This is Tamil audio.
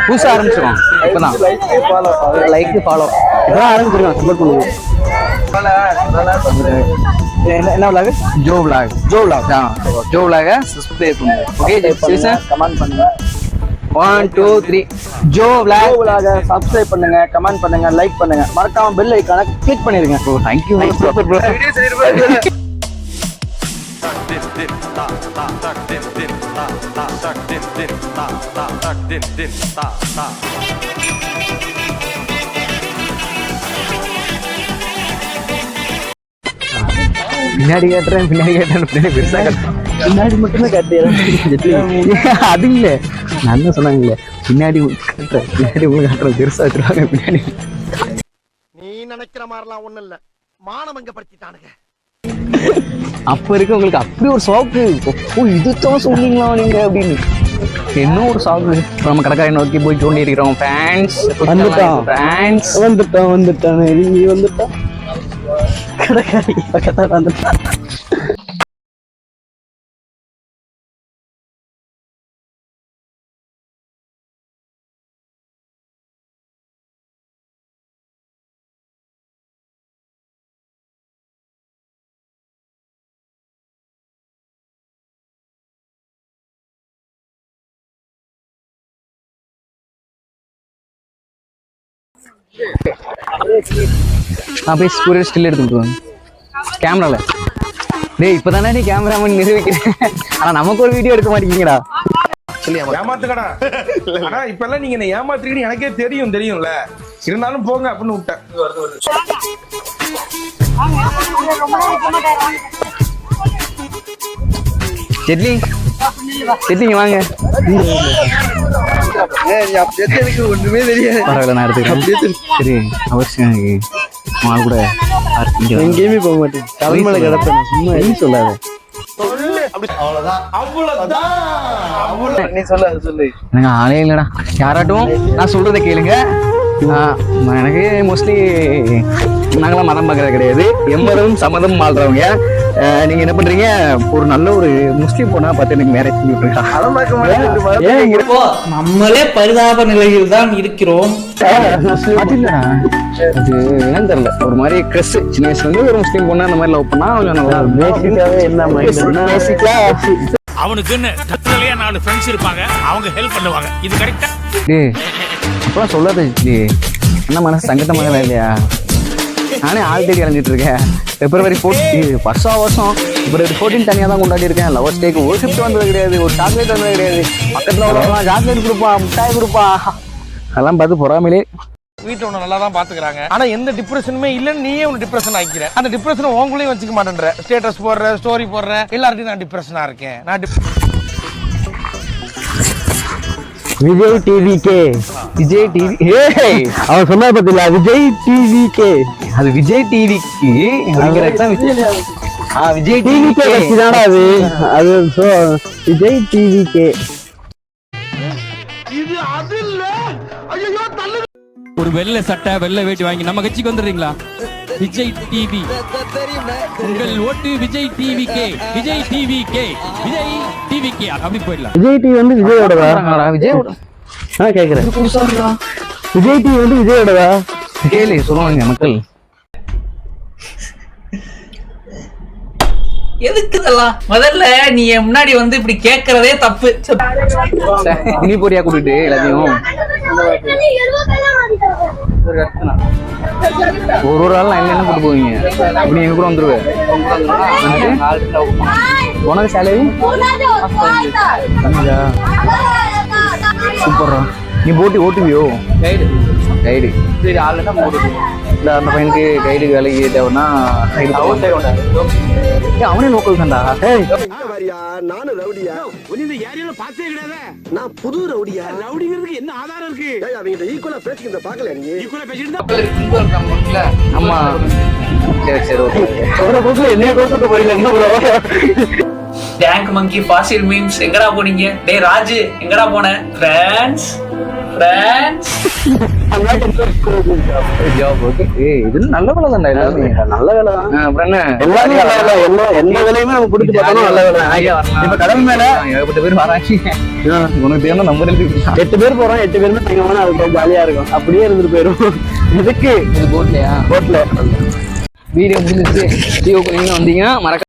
புதுசா ஆரம்பிச்சிருக்கோம். இப்பதான் லைக் ஃபாலோ இப்பதான் ஆரம்பிச்சிருக்கோம். சப்போர்ட் பண்ணுங்க. என்ன vlog? Joe vlog. Joe vlog subscribe பண்ணுங்க. ஓகே சீசன் கமெண்ட் பண்ணுங்க. 1 2 3 ஜோ vlog சப்ஸ்கிரைப் பண்ணுங்க, கமெண்ட் பண்ணுங்க, லைக் பண்ணுங்க, மறக்காம பெல் ஐகானை கிளிக் பண்ணிருங்க. Bro thank you super bro. பின்னாடி கேட்டுறேன் பெருசா பின்னாடி மட்டுமே காட்டுறேன். அது இல்ல நல்லா சொன்னாங்களே பின்னாடி காட்டுறேன் பெருசா வச்சிருவாங்க பின்னாடி. நீ நினைக்கிற மாதிரிலாம் ஒண்ணு இல்ல, மானமங்க படுத்திட்டானுங்க. அப்ப இருக்கு உங்களுக்கு அப்படி ஒரு ஷாக்கு. இதுதான் சொன்னீங்களா நீங்க அப்படின்னு என்ன ஒரு ஷாக்கு. நம்ம கடைக்காரை நோக்கி போய் கொண்டு இருக்கிறோம். ஃபேன்ஸ் வந்துட்டான் நெருங்கி வந்துட்டான். கடைக்காரி பக்கத்தால வந்துட்டான். அப்படியே ஸ்கூல் ஸ்டில் எடுத்துட்டு கேமரால. டேய் இப்பதானே நீ கேமராமேன் நிரூபிக்கிறேன். ஆனா நமக்கு ஒரு வீடியோ எடுக்க மாட்டேங்கிறீங்கடா. ஏமாத்துக்கடா. ஆனா இப்ப எல்லாம் நீங்க என்ன ஏமாத்துறீங்கன்னு எனக்கே தெரியும்ல. இருந்தாலும் போங்க அப்படின்னு விட்டேன். செட்லிங்க வாங்க. ஒண்ணுமே தெரியாது. பரவாயில்ல நான் எடுத்துக்கிறேன். சரி அவசியம் மால் கூட எங்கேயுமே போக மாட்டேன். தலைமலை கிடப்பேன் சும்மா எதுவும் சொல்லாத. நீ சொல்லு. எனக்கு ஆளே இல்லடா. யாராட்டும் நான் சொல்றதை கேளுங்க. எனக்கு மோஸ்ட்லி நாங்களாம் மதம் பார்க்கறது கிடையாது. எம்மதம் சம்மதம் வாழ்றவங்க. நீங்க என்ன பண்றீங்க, ஒரு நல்ல ஒரு முஸ்லீம் பொண்ணா பார்த்து எனக்கு மேரேஜ் பண்ணி விட்டுருக்கா. நம்மளே பரிதாப நிலையில் தான் இருக்கிறோம். அது இல்லடா, அது என்னன்னு தெரியல, ஒரு மாதிரி கிரஸ். சின்ன வயசுல இருந்து ஒரு முஸ்லீம் பொண்ணா அந்த மாதிரி லவ் பண்ணா கொஞ்சம் நல்லா பேசிக்காவே என்ன பேசிக்கா அவனுக்கு நாலு ஃப்ரெண்ட்ஸ் இருப்பாங்க, அவங்க ஹெல்ப் பண்ணுவாங்க. இது கரெக்டா? அப்பெல்லாம் சொல்லாத. என்ன மனசு சங்கட்டமாக இல்லையா? நானே ஆள் தேடி அலைஞ்சிட்டு இருக்கேன். February 14 வருஷம் February 14 தனியாக தான் கொண்டாடி இருக்கேன். லவர்ஸ் டேக்கு ஒரு ஷிஃப்ட் வந்தது கிடையாது, ஒரு சாக்லேட் வந்தது கிடையாது. பக்கத்தில் உள்ளவங்களாம் சாக்லேட் கொடுப்பா, மிட்டாய் கொடுப்பா, அதெல்லாம் பார்த்து பொறாமலே. வீட்டுல ஒண்ணு நல்லா தான் பாத்துக்கிறாங்க. ஆனா எந்த டிப்ரெஷனுமே இல்லன்னு நீயே ஒன்னு டிப்ரெஷன் ஆகிக்கிற. அந்த டிப்ரெஷனை உங்களையும் வச்சுக்க மாட்டேன்ற. ஸ்டேட்டஸ் போடுற, ஸ்டோரி போடுற, எல்லார்ட்டையும் நான் டிப்ரெஷனா இருக்கேன். விஜய் டிவிகே. விஜய் டிவி அவன் சொன்னா பத்தில விஜய் டிவிகே. அது விஜய் டிவிக்கு விஜய் டிவிகே தானே அது. அது விஜய் டிவிகே. இது அது இல்ல. ஐயோ தள்ளு. ஒரு வெள்ளை சட்டை வெள்ளை வேட்டி வாங்கி நம்ம கட்சிக்கு வந்துடுறீங்களா? விஜய் டிவி, உங்கள் ஓட்டு Vijay TVK, Vijay TVK, Vijay TVK அப்படி போயிடலாம். விஜய் டிவி வந்து விஜயோடவா? விஜயோட கேக்குறேன். விஜய் டிவி வந்து விஜயோடவா? கேளு சொல்லுவாங்க மக்கள். எதுக்கு இதெல்லாம்? முதல்ல நீ முன்னாடி வந்து இப்படி கேட்கறதே தப்பு. இனி போடியா கூட்டிட்டு எல்லாத்தையும் ஒரு ஆள் என்ன கூட்டு போவீங்க? இப்படி எங்க கூட வந்துருவேன். உனக்கு சேலரி சூப்பரா. நீ போட்டி ஓட்டுவியோ? கைடு அந்த பையனுக்கு கைடு வேலைக்கு கேட்டவனா அவனே லோக்கல் தான்டா. நானும் ரவுடியா? பாத்தே கிடையாது. நான் புது ரவுடியா? ரவுடிங்கிறதுக்கு என்ன ஆதாரம் இருக்கு? அவங்க ஈக்குவலா பேசிக்கிறத பாக்கல நீ. ஈக்குவலா பேசிட்டு ஆமா சரி ஓகே. என்ன கொடுத்துட்டு போறீங்க? என்ன ப்ரோ? டேங்க் மங்கி ஃபாசில் மீம்ஸ் எங்கடா போனீங்க? டேய் ராஜு எங்கடா போன? Friends friends. Job okay. இது நல்ல வேலை தான்டா எல்லாமே. நல்ல வேலை தான். அப்புறம் என்ன எல்லாமே நல்ல வேலை. எந்த வேலையுமே நம்ம பிடிச்சி பார்த்தாலும் நல்ல வேலை. இப்ப கடல் மேல ஏகப்பட்ட பேர் வராங்க. உனக்கு தேவை நம்பர் எழுதி 8 பேர் போறோம். 8 பேருமே தங்கமான அது ஜாலியா இருக்கும். அப்படியே இருந்துட்டு போயிடும். இதுக்கு போட்லையா போட்ல வீடியோ முடிஞ்சிச்சு. வந்தீங்கன்னா மறக்க